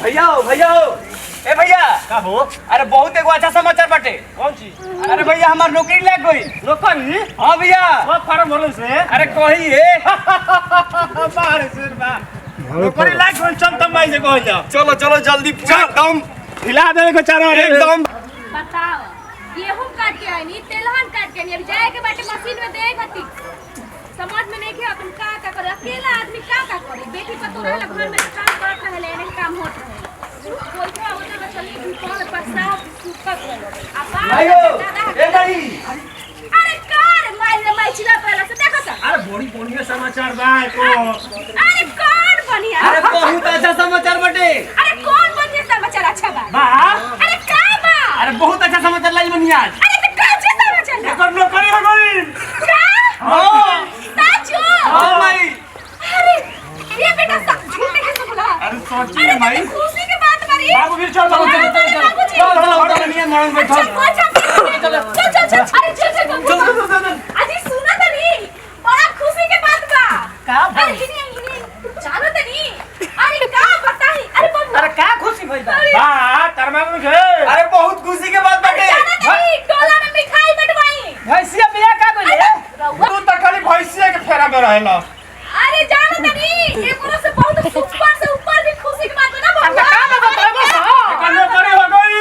भैया ए भैया का हो? अरे बहुत एगो अच्छा समाचार बाटे। कौन चीज? अरे भैया हमार नौकरी लग गई। नौकरी? हाँ भैया। कब फार्म भरल से? अरे कही है बाहर से बा। नौकरी लाग गई चल तब भाई से कह जा। चलो चलो जल्दी एकदम हिला देने को चारों एकदम। बताओ गेहूं काट के आई नी तेलहन काट के नी अब जाए के बाटे मशीन में दे गती समझ में नहीं के अपन का करे अकेला आदमी का करे बेटी पतो रहला घर में काम करत रहले एने काम होत रहे कोई का होता ना चली ऊपर प्रसाद सुकत भाईओ ए भाई अरे कार माई चिल्ला पहला से देखो सा अरे बड़ी बढ़िया समाचार बा को। अरे कौन बढ़िया अरे बहुत अच्छा समाचार बाटे। अरे कौन बढ़िया समाचार अच्छा बा बा अरे का बा अरे बहुत अच्छा समाचार लाई बनी आज। अरे तो का अच्छा समाचार बा? एकर नौकरी हो गई। का हां साचो हां भाई। अरे ये बेटा झूठ कैसे बोला अरे सोचिए ना भाई। खुशी की बात करी बाबू फिर चल चलो नियम मरण बैठो। चल अरे चल अजी सुना त नहीं बड़ा खुशी के बात बा का अरे हिने जानो त नहीं अरे का बताई अरे बाबू अरे का खुशी भइल बा। बा तरमा में घे। अरे बहुत खुशी के बात बाटे। जानो त नहीं टोला में मिठाई बंटवाई भैंसिया बिया का गइले। तू त खाली भैंसिया के फेरा में रहेला। अरे जानो त नहीं ये कोनो से बहुत ऊपर से ऊपर भी खुशी की बात बा ना बाबू एकर नौकरी हो गई।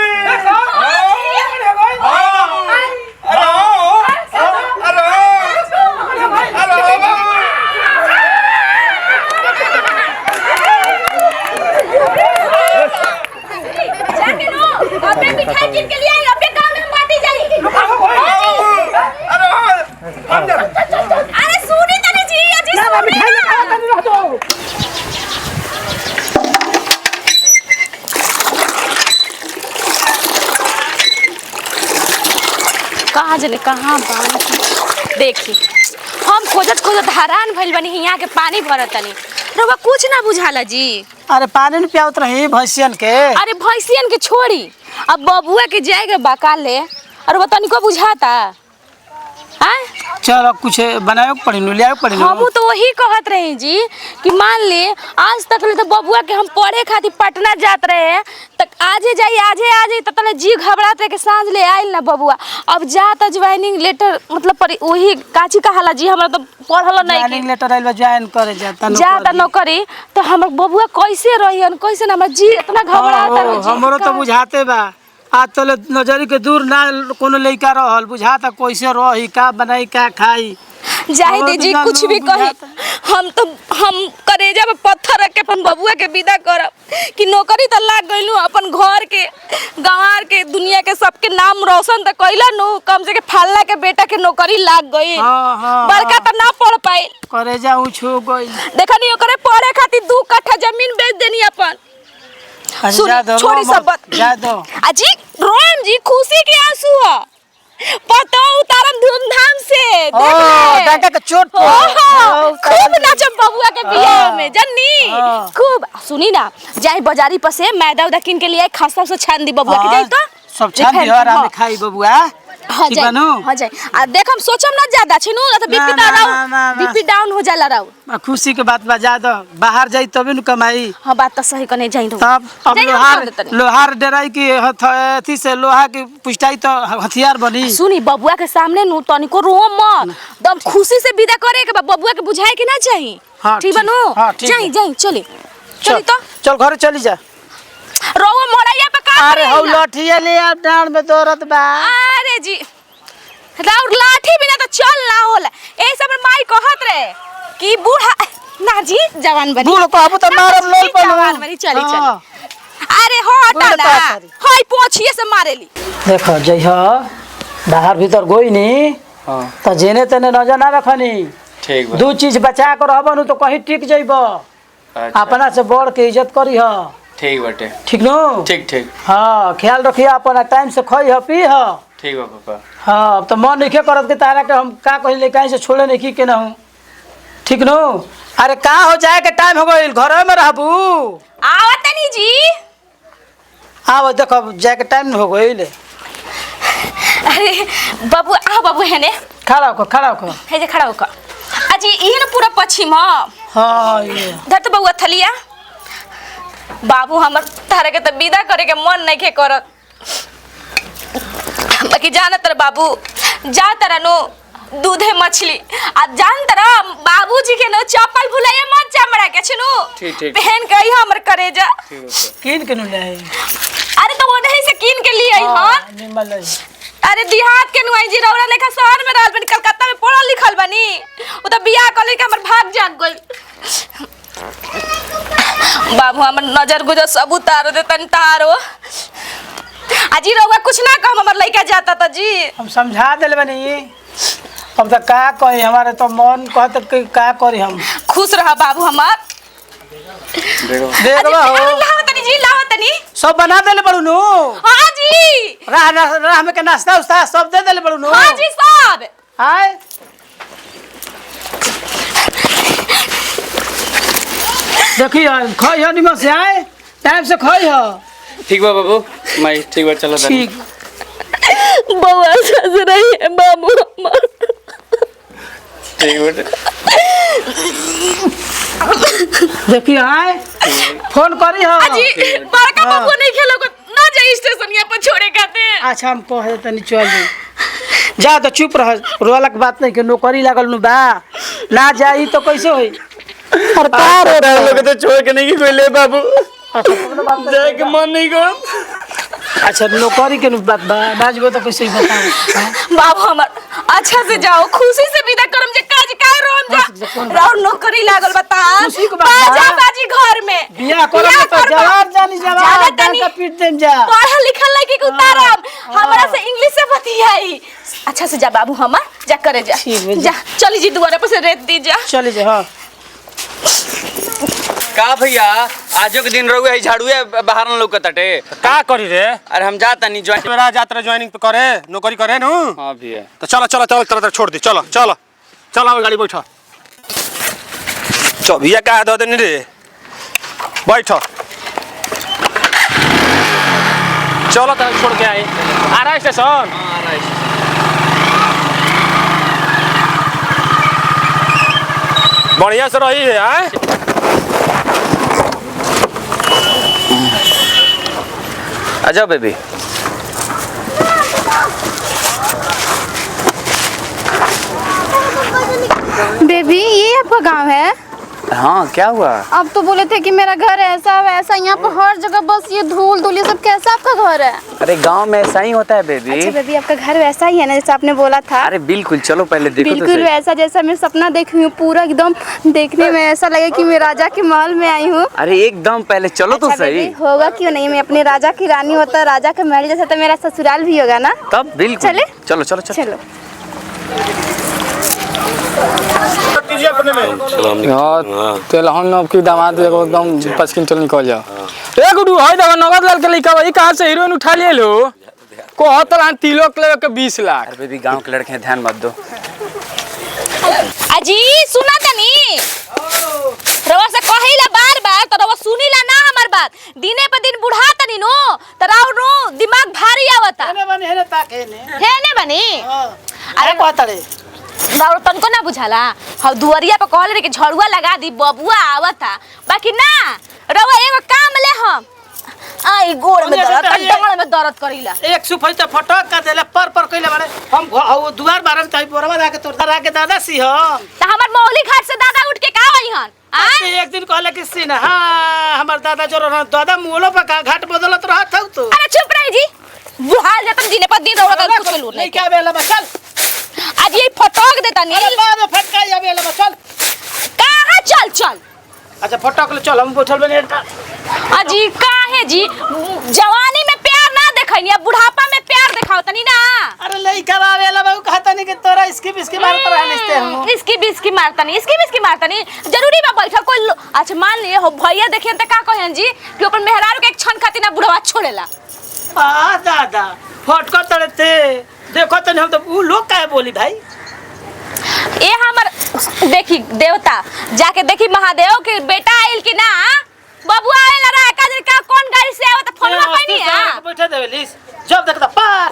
जाके लो अबे मिठाई किन के लिए आई अबे गांव में बांटी जाई अरे सुनी तनी जी अजी मिठाई ले खाओ तनी रह दो कहाँ जने कहाँ बान देखी हम खोजत हैरान भइल बनी यहाँ के पानी भरत तनी रउआ कुछ ना बुझाला जी। अरे पानी न पियावत रही भैंसियन के। अरे भैंसियन के छोड़ी अब बबुआ के जाएगा बकाले और वो तनिको बुझाता हैं। चलो कुछ बनाए पड़ी लिया पड़ी। हम तो वही कहत रहे जी कि मान ले आज तक ले तो बबुआ के हम पढ़े खातिर पटना जात रहे हैं तक आजे जाई तो तले जी घबराते के सांझ ले आइल ना बबुआ अब जाता ज्वाइनिंग लेटर मतलब वही काची कहाला जी हमरा तो पढ़ल नहीं ज्वाइनिंग लेटर आइल ज्वाइन करे जाता नौकरी तो हमर बबुआ कैसे रहियन कैसे ना हमर जी इतना घबराता रहे। हमरो तो बुझाते बा आज तले नजरी के दूर ना कोनो लइका रहल बुझाता कैसे रही का बनाई का खाई। जाहे दीजिए कुछ भी कही हम करेजा में पत्थर रख के अपन बबुआ के विदा करब कि नौकरी तो लाग गइलू अपन घर के गंवार के दुनिया के सबके नाम रोशन तो कइला नु कम से के फल्ला के बेटा के नौकरी लाग गई। बड़का तो ना पढ़ पाई करेजा उछू गई देखनी ओकरे पढ़े खातिर 2 कट्ठा जमीन बेच देनी अपन। छोड़ी सब बात जा दो अजी रोम जी खुशी के आंसू है पतो उतारम धूमधाम से डांटा के चोट खूब नाचम बबुआ के बियाह में जन्नी खूब सुनी ना जाई बाजारी पर से मैदा उदा किन के लिए खासा से छान दी बबुआ के जाई तो सब छान दी और हम खाई बबुआ। हां जाई आ देख हम सोचम ना ज्यादा छिनु तो बीपी डाउन हो जाला राउ। खुशी के बात बा जा दो बाहर जाई तबे न कमाई। हां बात तो सही कने जाई तब अब लोहार डराई की अथी से लोहा की पुष्टाई तो हथियार बनी। सुनी बबुआ के सामने नु तनिको रो मत दम खुशी से विदा करे के बबुआ के बुझाए के ना चाहिए। ठीक बनो जाई चली तो चल घर चली जा रोवा मोड़ैया पे का। अरे हौ लाठिया ले अब डांड में दौड़त बा। अरे जी राउर लाठी बिना तो चल ना होला ए सब माई कहत रे कि बूढ़ा ना जी जवान बनी बूढ़ कहबो त मारब लोल पर जवान बनी चली अरे हटा ना हाय पोछिए से मारेली। देखो जइह बाहर भीतर गोई नी त जेने तने नजर ना रखनी। ठीक बा 2 चीज बचा के रहबनु तो कहीं टिक जइब। अपना से बड़ के इज्जत करी ह। ठीक बाटे ठीक नो ठीक हां ख्याल रखिए अपना टाइम से खई ह पी ह। ठीक बा पापा। हां तो मन नहीं करत के तारा के हम का कहि ले काहे से छोड़े नहीं की के ना हूं ठीक नो। अरे का हो जाए के टाइम हो गइल घर में रहबू आवत नहीं जी आव देखो जाए के टाइम हो गइल। अरे बाबू आ बाबू है ने खड़ा हो हे जे खड़ा हो अजी ई न पूरा पश्चिम हां ये धत बउआ थलिया बाबू हमर तारे के तो विदा करे के मन नहीं के करत। बाकी जाना तर बाबू जा तरह नो दूधे मछली आ जान तरह बाबूजी के नो चप्पल भुलाइए मत चमड़ा के छनु ठीक पहन के आई हमर करेजा किन के ले आई। अरे तो वो नहीं से कीन के लिए आई हां निमल है। अरे देहात के नुआई जी रौरा लेखा शहर में रहल बनी कलकत्ता में पढ़ल लिखल बनी वो तो बियाह कर के हमर भाग जाग गई। बाबू हमर नजर गुजर सब उतार दे तन तारो अजी रौवा कुछ ना कम हमर लइका जाता त जी हम समझा देले बनी। अब तो का कही हमारे तो मन कहत कि का करी हम। खुश रह बाबू हमर देखबा हो लावतनी जी लावतनी सब बना देले बड़ू नु। हां जी राह में के नाश्ता उस्ता सब दे देले बड़ू नु। हां जी सब हाय देखी खई हो निमक से आए टाइम से खई हो। ठीक बा बाबू माई ठीक बा चलो ठीक बउआ सज रही है बाबू हमर ठीक बेटे देखी आए फोन करी हो। अजी बड़का बाबू नहीं खेलो को ना जाई स्टेशन यहाँ पर छोड़े खाते। अच्छा हम कह तनी चल जाई जा तो चुप रह रोलक बात नहीं के नौकरी लागल नु बा ना जाई तो कैसे होई। सरकार हो रहा लोग तो छोड़ के नहीं कोई ले बाबू जाए के मन नहीं को। अच्छा नौकरी के बात बा बाजबो तो कैसे बताओ। बाबू हमर अच्छा से जाओ खुशी से विदा करम जे काज काय रोम जा राव नौकरी लागल बता खुशी के बात बा। बाजा बाजी घर में बियाह करम तो जवाब जानी जवाब का पीट देम जा। पढ़ा लिखल लड़की के उतारम हमरा से इंग्लिश से बतियाई। अच्छा से जा बाबू हमर जा करे जा जा चली जी दुआरे पर से रेत दी जा चली जा। हां का भैया आजो के दिन रहुए झाड़ुए बाहर न लौकत हटे का करी रे? अरे हम जाता नहीं ज्वाइन मेरा जात्रा ज्वाइनिंग करे नौकरी करे नु। हां भैया तो चलो चलो चलो तरह छोड़ दी चलो चलो चलो गाड़ी बैठो चल भैया का दो देनी रे बैठो चलो तो छोड़ के आए आ रहा स्टेशन। हां राइट बढ़िया से रही है आए आजा बेबी बेबी ये आपका गांव है? हाँ क्या हुआ। अब तो बोले थे कि मेरा घर ऐसा वैसा यहाँ पर हर जगह बस ये धूल धूल ये सब कैसा आपका घर है? अरे गांव में ऐसा ही होता है बेबी। अच्छा बेबी आपका घर वैसा ही है ना जैसा आपने बोला था? अरे बिल्कुल चलो पहले देखो बिल्कुल तो वैसा जैसा मैं सपना देखी हूँ पूरा एकदम देखने में ऐसा लगे कि मैं राजा के महल में आई हूँ। अरे एकदम पहले चलो तो अच्छा सही। बेबी, होगा क्यों नहीं, मैं अपने राजा की रानी होता राजा का महल जैसा तो मेरा ससुराल भी होगा ना। तब बिल्कुल चले? चलो चलो चलो चलो तेलहन अब की दामाद एगो एकदम 5 क्विंटल निकल जाओ। ए गुडू है देखो नगद लाल के लइका भाई कहां से हीरोइन उठा लिए लो को हतलान तिलक लेवे के 20 लाख। अरे बेबी गांव के लड़के हैं ध्यान मत दो। अजी सुना तनी रवा से कहिला बार-बार तो रवा सुनीला ना हमर बात दिने पे दिन बुढ़ा तनी नो तराव नो दिमाग भारी आवता हेने बनी हेने ताके ने है ने बनी। अरे कहतड़े बाबू तनको ना बुझाला हम दुआरिया पे कहले रे कि झड़ुआ लगा दी बबुआ आवता बाकी ना रवा एगो काम ले हम आई गोड़ में दर्द डंगल में दर्द करिला एक सुफई त फटक का देले पर कइले बारे हम दुआर बारम तई बोरवा दा के तोर दादा के दादा सी हम त हमर मौली घाट से दादा उठ के का आई हन आ एक दिन कहले कि सीन हां हमर दादा जो दादा मुहलो पे का घाट बदलत रहत हौ तो। अरे चुप रही जी बुहाल जतन दिने पर दिन रवा का कुछ लूर नहीं क्या बेला बा चल आज ये फटक देता नहीं अरे बाद में फटका या बेला बा चल कहां चल चल। अच्छा फटक ले चल हम बैठल बने अजी काहे जी जवानी में प्यार ना देखैनी अब बुढ़ापा में प्यार दिखाओ तनी ना। अरे लइका बा बेला बा कहता नहीं कि तोरा इसकी बिस्की मारत रहते हम इसकी बिस्की मारता नहीं जरूरी बा बैठा कोई अच्छा मान लिए हो भैया देखे त का कहन जी कि अपन मेहरारू के एक क्षण खातिर ना बुढ़वा छोड़ेला। आ दादा फटका तड़ते देखो तने हम तो उ लोग काहे बोली भाई। ए हमर देखी देवता जाके देखी महादेव के बेटा आइल कि ना बबुआ आइल रहा का कौन गाड़ी से आवत फोनवा पैनी हां बैठा देवेलिस जब देखता पार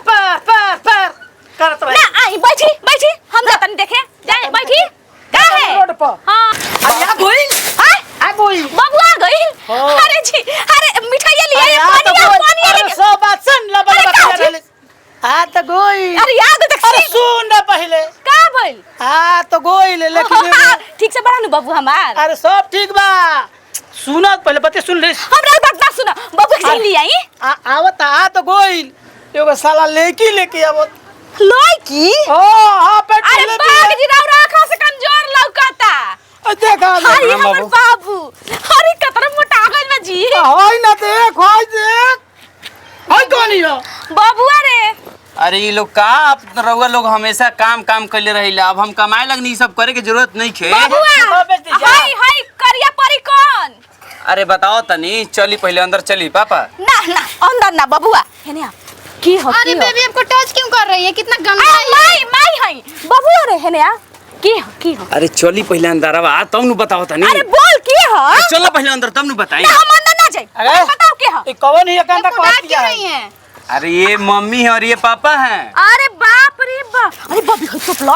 करत रहे ना आई बैठी हम जातन देखे जाए बैठी का है रोड पर हां आ गोइल आ गोइल बबुआ गइल अरे जी अरे मिठाई लिया अरे ये आ तो पानी गोइल अरे सब बात सुन ला अरे का बड़ा जी? आ तो गोइल अरे याद तक अरे सुन ना पहले का भइल आ तो गोइल लेकिन ठीक से बड़ा नु बाबू हमार अरे सब ठीक बा सुना पहले बते सुन ले हमरा बात ना सुना बाबू के लिए आई आवत आ तो गोइल एगो साला लेके आवत लड़की ओ हां पे अरे बाग जी राव आंखों से कमजोर लौकाता देखा अरे हमर बाबू अरे कतरा मोटा गइल बा जी होय ना देख होय देख होय कोनी हो बाबू अरे अरे ये लोग का आप रउआ लोग हमेशा काम काम करले रहिला अब हम कमाए लगनी सब करे के जरूरत नहीं खे बाबूआ हाय हाय करिया परी कौन अरे बताओ तनी चली पहले अंदर चली पापा ना ना अंदर ना बाबूआ हेने आ की हो अरे बेबी हमको टच क्यों कर रही है कितना गंदा है माई हाय बाबूआ रे हेने आ की हो अरे चली पहले अंदर अब आ तब नु बताओ तनी अरे बोल की हो चलो पहले अंदर तब नु बताई ना हम अंदर ना जाई अरे बताओ की हो ये कौन है कांदा हमको डांट क्यों रही है अरे ये मम्मी है और ये पापा हैं अरे बाप रे बाप अरे बाबी हो चुप लो